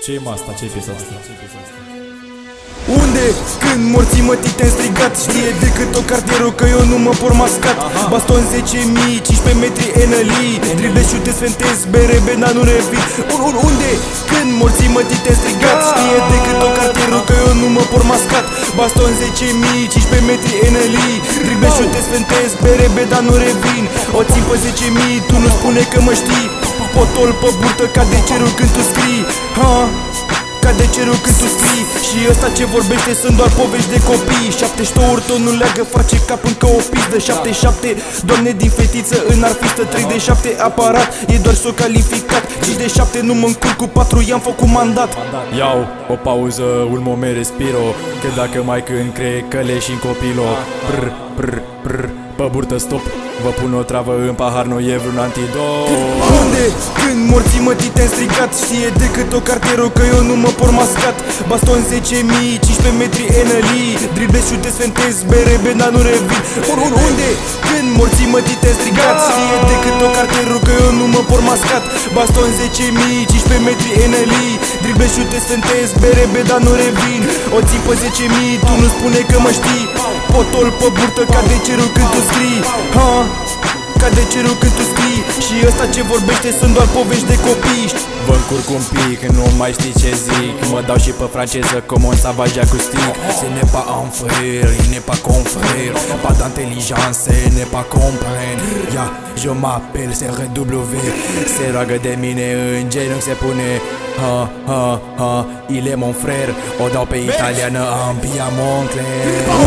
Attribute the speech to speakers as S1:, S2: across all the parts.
S1: Ce-i asta? Ce-i piesa asta?
S2: Unde? Când morții mătii te-am strigat. Știe decât o cartierul că eu nu mă por mascat. Baston 10.000, 15 metri enălii, drible, șute, sfentez, BRB, dar nu revin. Unde? Când morții mătii te-am strigat. Știe decât o cartierul că eu nu mă por mascat. Baston 10.000, 15 metri enălii, drible, șute, sfentez, BRB, dar nu revin. O țin pe 10.000, tu nu spune că mă știi. Potol pe burtă ca de cerul când tu scrii. Ca de cerul când tu scrii. Și ăsta ce vorbește sunt doar povești de copii. 17 ori tot nu leagă, face cap încă o pizdă. 7-7, doamne din fetiță în arfistă. 3-7 aparat, e doar s-o calificat. 5-7 nu mă încurc cu 4, i-am făcut mandat.
S1: Iau o pauză, un moment respiro, că dacă mai când cree căle și în copilo. Prr, prr, prr, pe burtă stop, vă pun o travă în pahar, nu e vreun antidot.
S2: Unde? Când morții mătii te-am strigat. Știe decât o cartierul că eu nu mă por mascat. Baston 10.000, 15 metri enălii, drible, șute, sfentez, BRB, dar nu revin. Unde? Când morții mătii te-am strigat. Știe decât o cartierul că eu nu mă por mascat. Baston 10.000, 15 metri enălii, drible, șute, sfentez, BRB, dar nu revin. O țin pe 10.000, tu nu spune că mă știi. Potol pe burtă ca de cerul când tu scrii. Ca de cerul când tu scrii. Și ăsta ce vorbește sunt doar povești de copii.
S1: Vă încurc un pic, nu mai știi ce zic. Mă dau și pe franceză, comme un savage acoustic. Ce n'est pas un frère, il n'est pas confrère. Pas d'intelligence, il n'est pas comprendre. Ya, je m'appelle CRW. Se roagă de mine, în genunchi se pune. Il est mon frère. O dau pe italiană, ampia moncle.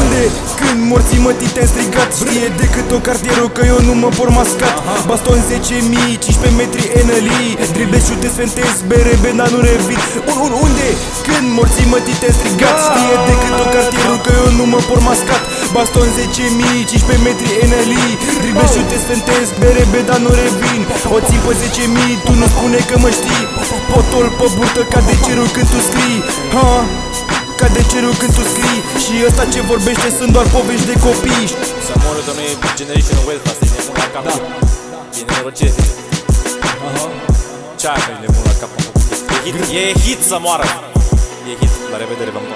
S2: Unde? Când morții mătii te-am strigat. Știe decât o cartierul că eu nu mă por mascat. Baston 10.000, 15 metri enălii, drible, șute, sfentez, BRB, dar nu revin. Unde? Când morții mătii te-am strigat. Știe decât o cartierul că eu nu mă por mascat. Baston 10.000, 15 metri enălii, drible, șute, sfentez, BRB, dar nu revin. O țin pe 10.000, tu nu spune că mă știi. Potol pe burtă ca de cerul când tu scrii. Ca de cerul când tu scrii. Și ăsta ce vorbește sunt doar povești de copii.
S3: Să moră că nu e Generation Wealth, asta e nebun la cap. E nenorocire. Ce aia că e nebun la cap? E hit să moară. E hit, la revedere, v-am